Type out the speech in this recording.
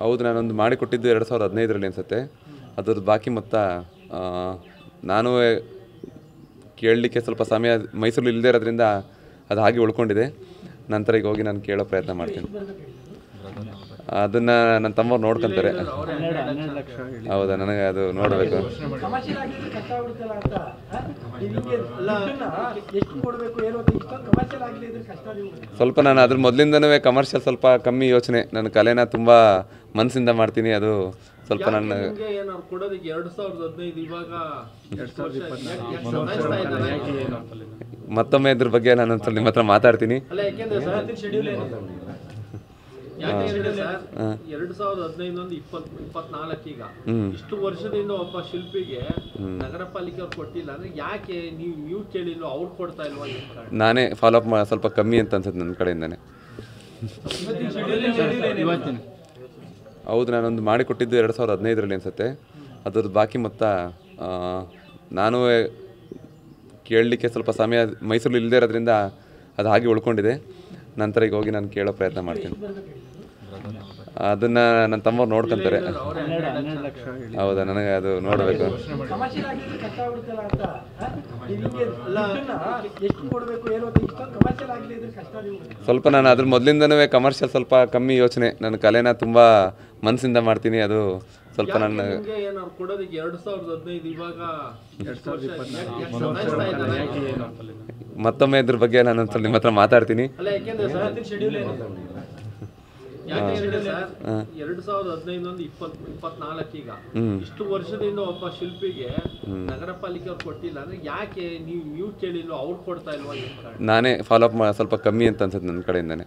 ಹೌದು, ನಾನೊಂದು ಮಾಡಿಕೊಟ್ಟಿದ್ದು 2015ರಲ್ಲಿ ಅನಿಸುತ್ತೆ. ಅದ್ರದ್ದು ಬಾಕಿ ಮೊತ್ತ ನಾನು ಕೇಳಲಿಕ್ಕೆ ಸ್ವಲ್ಪ ಸಮಯ ಮೈಸೂರಲ್ಲಿ ಇಲ್ಲದೇ ಇರೋದ್ರಿಂದ ಅದು ಹಾಗೆ ಉಳ್ಕೊಂಡಿದೆ. ನಂತರ ಈಗ ಹೋಗಿ ನಾನು ಕೇಳೋ ಪ್ರಯತ್ನ ಮಾಡ್ತೀನಿ. ಅದನ್ನು ನನ್ನ ತಮ್ಮವ್ರು ನೋಡ್ಕೊತಾರೆ. ಹೌದಾ, ನನಗೆ ಅದು ನೋಡಬೇಕು. ಸ್ವಲ್ಪ ನಾನು ಅದ್ರ ಮೊದಲಿಂದನೂ ಕಮರ್ಷಿಯಲ್ ಸ್ವಲ್ಪ ಕಮ್ಮಿ ಯೋಚನೆ. ನನ್ನ ಕಲೆನ ತುಂಬ ಮನಸ್ಸಿಂದ ಮಾಡ್ತೀನಿ. ಅದು ಸ್ವಲ್ಪ ನನ್ನ ಮತ್ತೊಮ್ಮೆ ಇದ್ರ ಬಗ್ಗೆ ನಾನು ಒಂದ್ಸಲ ನಿಮ್ಮ ಹತ್ರ ಮಾತಾಡ್ತೀನಿ. 2015-24 ಈಗ ಇಷ್ಟು ವರ್ಷದಿಂದ ಒಬ್ಬ ಶಿಲ್ಪಿಗೆ ನಗರ ಪಾಲಿಕೆ ಅವ್ರು ಕೊಟ್ಟಿಲ್ಲ ಅಂದ್ರೆ ಯಾಕೆ ನೀವು ಕೇಳಿಲ್ಲ, ಅವ್ರು ಕೊಡ್ತಾ ಇಲ್ವಾ? ನಾನೇ ಫಾಲೋ ಅಪ್ ಸ್ವಲ್ಪ ಕಮ್ಮಿ ಅಂತ ಅನ್ಸುತ್ತೆ ನನ್ನ ಕಡೆಯಿಂದಾನೆ. ಹೌದು, ನಾನೊಂದು ಮಾಡಿಕೊಟ್ಟಿದ್ದು 2015ರಲ್ಲಿ ಅನಿಸುತ್ತೆ. ಅದ್ರದ್ದು ಬಾಕಿ ಮೊತ್ತ ನಾನು ಕೇಳಲಿಕ್ಕೆ ಸ್ವಲ್ಪ ಸಮಯ ಮೈಸೂರಲ್ಲಿ ಇಲ್ಲದೇ ಇರೋದ್ರಿಂದ ಅದು ಹಾಗೆ ಉಳ್ಕೊಂಡಿದೆ. ನಂತರ ಈಗ ಹೋಗಿ ನಾನು ಕೇಳೋ ಪ್ರಯತ್ನ ಮಾಡ್ತೀನಿ. ಅದನ್ನು ನನ್ನ ತಮ್ಮವ್ರು ನೋಡ್ಕೊತಾರೆ. ಹೌದಾ, ನನಗೆ ಅದು ನೋಡಬೇಕು. ಸ್ವಲ್ಪ ನಾನು ಅದ್ರ ಮೊದಲಿಂದನೂ ಕಮರ್ಷಿಯಲ್ ಸ್ವಲ್ಪ ಕಮ್ಮಿ ಯೋಚನೆ. ನನ್ನ ಕಲೆನ ತುಂಬ ಮನಸ್ಸಿಂದ ಮಾಡ್ತೀನಿ. ಅದು ಸ್ವಲ್ಪ ನನ್ನ ಮತ್ತೊಮ್ಮೆ ಇದ್ರ ಬಗ್ಗೆ ನಾನು ಒಂದ್ಸಲ ನಿಮ್ಮ ಹತ್ರ ಮಾತಾಡ್ತೀನಿ. 2015-24 ಈಗ ಇಷ್ಟು ವರ್ಷದಿಂದ ಒಬ್ಬ ಶಿಲ್ಪಿಗೆ ನಗರ ಪಾಲಿಕೆ ಅವ್ರು ಕೊಟ್ಟಿಲ್ಲ ಅಂದ್ರೆ ಯಾಕೆ ನೀವು ಕೇಳಿಲ್ಲ, ಅವ್ರು ಕೊಡ್ತಾ ಇಲ್ವಾ? ನಾನೇ ಫಾಲೋ ಅಪ್ ಸ್ವಲ್ಪ ಕಮ್ಮಿ ಅಂತ ಅನ್ಸುತ್ತೆ ನನ್ನ ಕಡೆಯಿಂದಾನೆ.